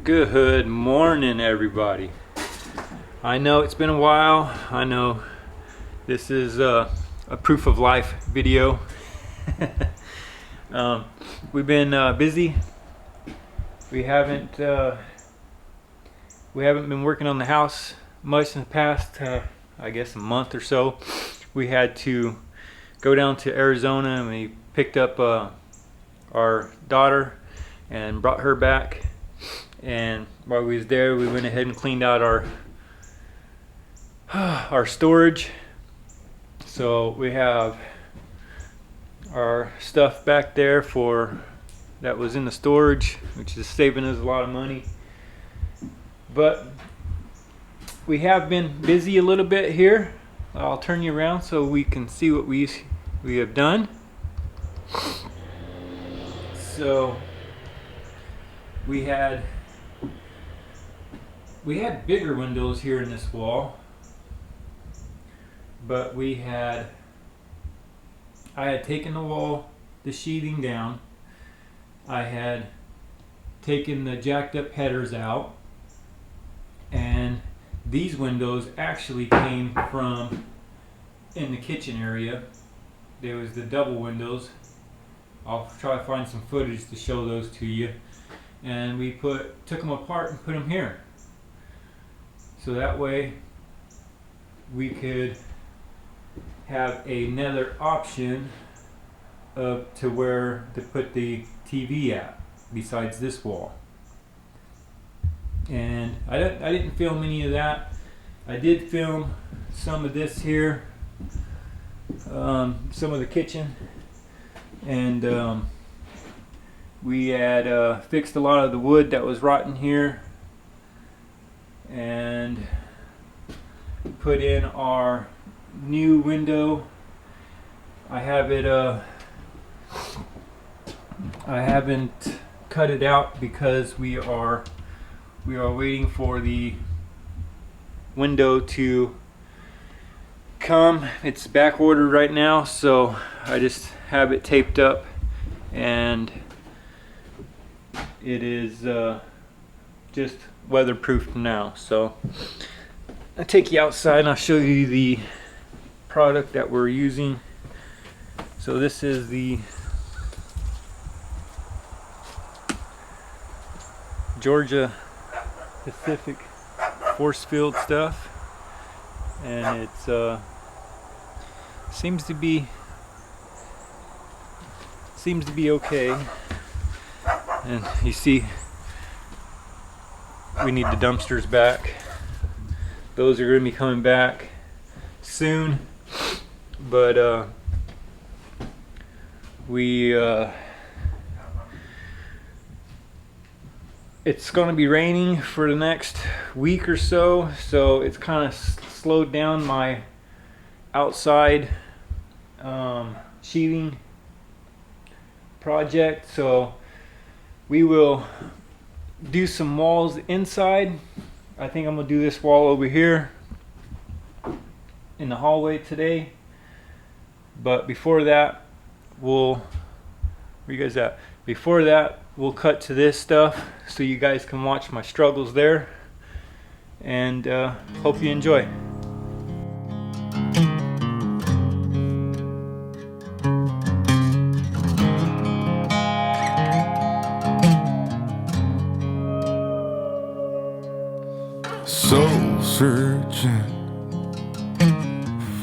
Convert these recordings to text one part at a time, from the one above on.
Good morning, everybody. I know it's been a while. I know this is a proof of life video. We've been busy. We haven't been working on the house much in the past, I guess a month or so. We had to go down to Arizona and we picked up our daughter and brought her back. And while we was there, we went ahead and cleaned out our storage. So we have our stuff back there that was in the storage, which is saving us a lot of money. But we have been busy a little bit here. I'll turn you around so we can see what we have done. So we had bigger windows here in this wall, but I had taken the sheathing down. I had taken the jacked up headers out, and these windows actually came from in the kitchen area. There was the double windows. I'll try to find some footage to show those to you. And we took them apart and put them here. So that way we could have another option to where to put the TV at besides this wall. And I didn't film any of that. I did film some of this here, some of the kitchen, and we had fixed a lot of the wood that was rotten here and put in our new window. I haven't cut it out because we are waiting for the window to come. It's back ordered right now, so I just have it taped up, and it is just weatherproof now. So I'll take you outside and I'll show you the product that we're using. So this is the Georgia Pacific force field stuff, and it's seems to be okay. And you see we need the dumpsters back. Those are going to be coming back soon, but it's going to be raining for the next week or so, so it's kind of slowed down my outside sheathing project. So we will do some walls inside. I think I'm gonna do this wall over here in the hallway today, but before that where you guys at? Before that, we'll cut to this stuff so you guys can watch my struggles there, and hope you enjoy. Soul searching,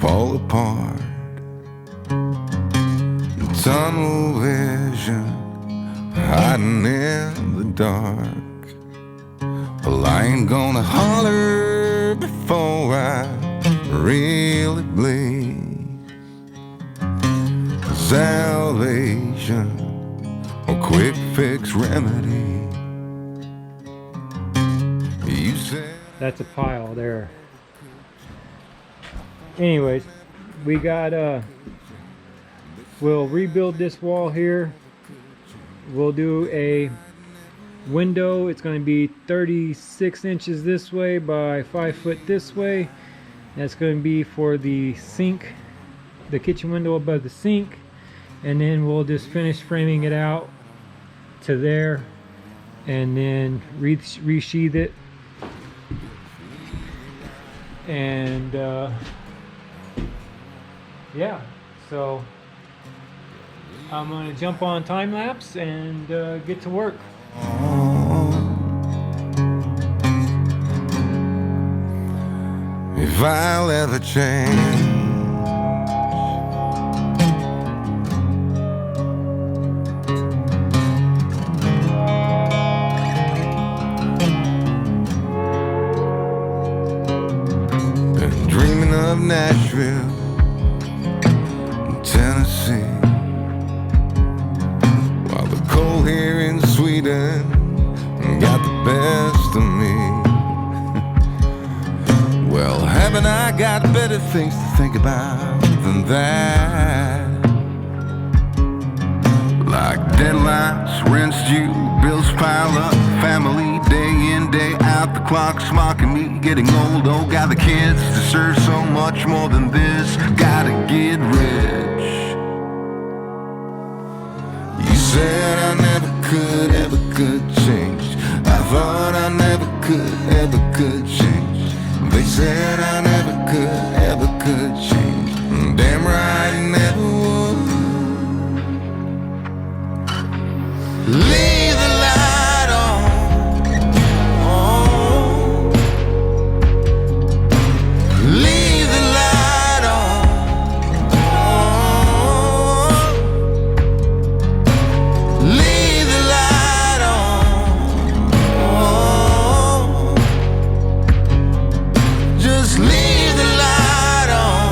fall apart, tunnel vision, hiding in the dark. Well, I ain't gonna holler before I really bleed. Salvation, a quick fix remedy. You said That's a pile there. Anyways, we got we'll rebuild this wall here. We'll do a window. It's going to be 36 inches this way by 5 foot this way. That's going to be for the sink, the kitchen window above the sink, and then we'll just finish framing it out to there, and then resheath it, and yeah, so I'm gonna jump on time lapse and get to work. If I'll ever change, been dreaming of Nashville, Tennessee, while the cold here in Sweden got the best of me. Well, haven't I got better things to think about than that? Like deadlines, rent's due, bills pile up, family day in, day out, the clock's mocking me, getting old, oh God, the kids deserve so much more than this, gotta get rich. You said I never could change, I thought I never could change. They said I never could change. Damn right, I never would. Leave the light on. Leave the light on. Leave the light on. Just leave the light on.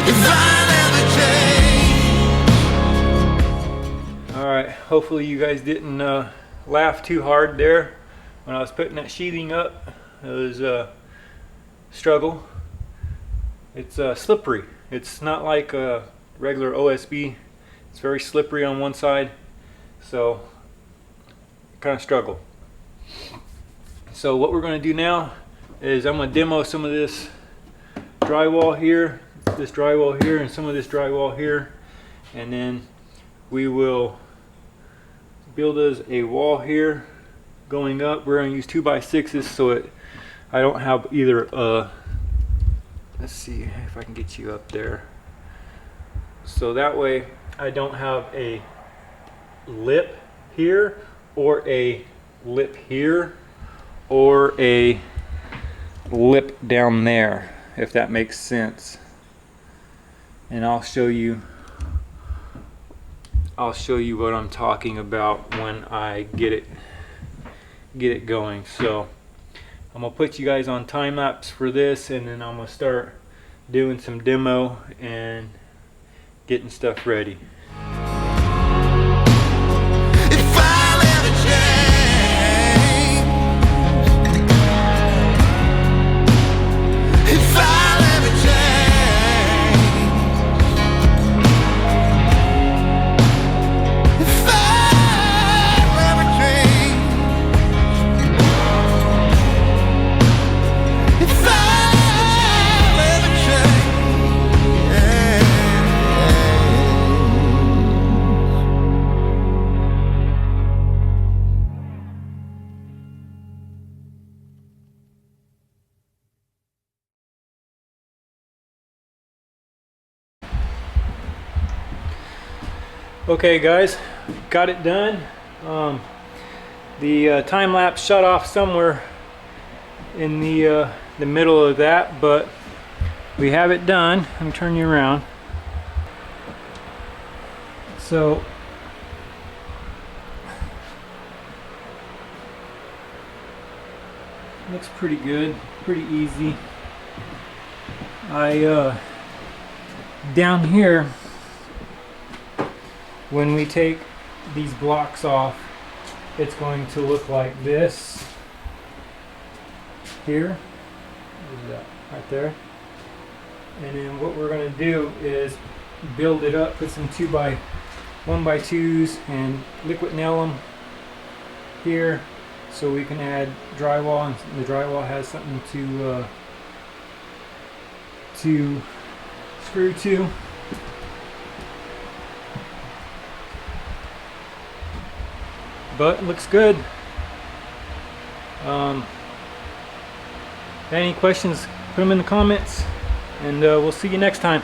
If I'll ever change. Alright, hopefully you guys didn't laugh too hard there when I was putting that sheathing up. It was a struggle. It's slippery. It's not like a regular OSB. It's very slippery on one side, so kind of struggle. So what we're going to do now is I'm going to demo some of this drywall here, and some of this drywall here, and then we will build us a wall here going up. We're going to use 2x6s so I don't have either let's see if I can get you up there, so that way I don't have a lip here or a lip here or a lip down there, if that makes sense. And I'll show you what I'm talking about when I get it going. So I'm gonna put you guys on time lapse for this, and then I'm gonna start doing some demo and getting stuff ready. If I'll ever change. If I'll ever change. If I'll ever change. If I'll ever change. Okay guys, got it done. The time lapse shut off somewhere in the middle of that, but we have it done. Let me turn you around. So looks pretty good, pretty easy. Down here, when we take these blocks off, it's going to look like this here. Where's that? Right there. And then what we're going to do is build it up, put some 1x2s and liquid nail them here so we can add drywall, and the drywall has something to screw to. but it looks good. Any questions, put them in the comments, and we'll see you next time.